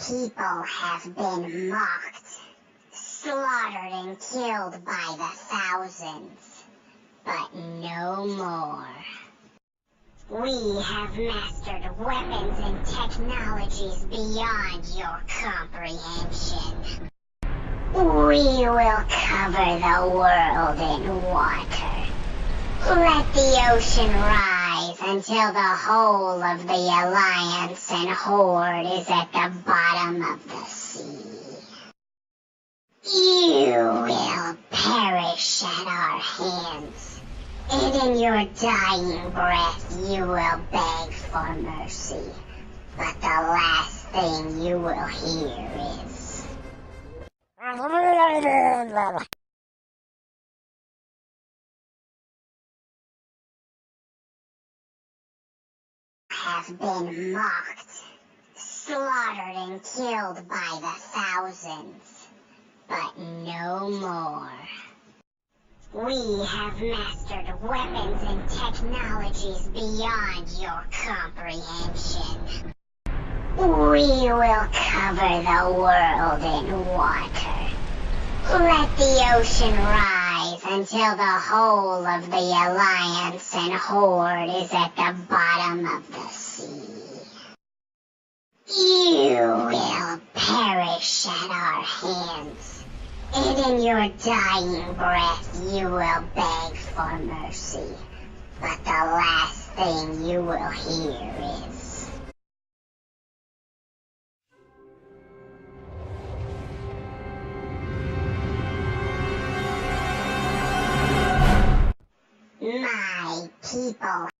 people have been mocked, slaughtered and killed by the thousands, but no more. We have mastered weapons and technologies beyond your comprehension. We will cover the world in water. Let the ocean rise until the whole of the Alliance and Horde is at the bottom of the sea. You will perish at our hands, and in your dying breath you will beg for mercy. But the last thing you will hear is... have been mocked, slaughtered and killed by the thousands, but no more. We have mastered weapons and technologies beyond your comprehension. We will cover the world in water. Let the ocean rise until the whole of the Alliance and Horde is at the bottom of the sea. You will perish at our hands, and in your dying breath you will beg for mercy. But the last thing you will hear is... My people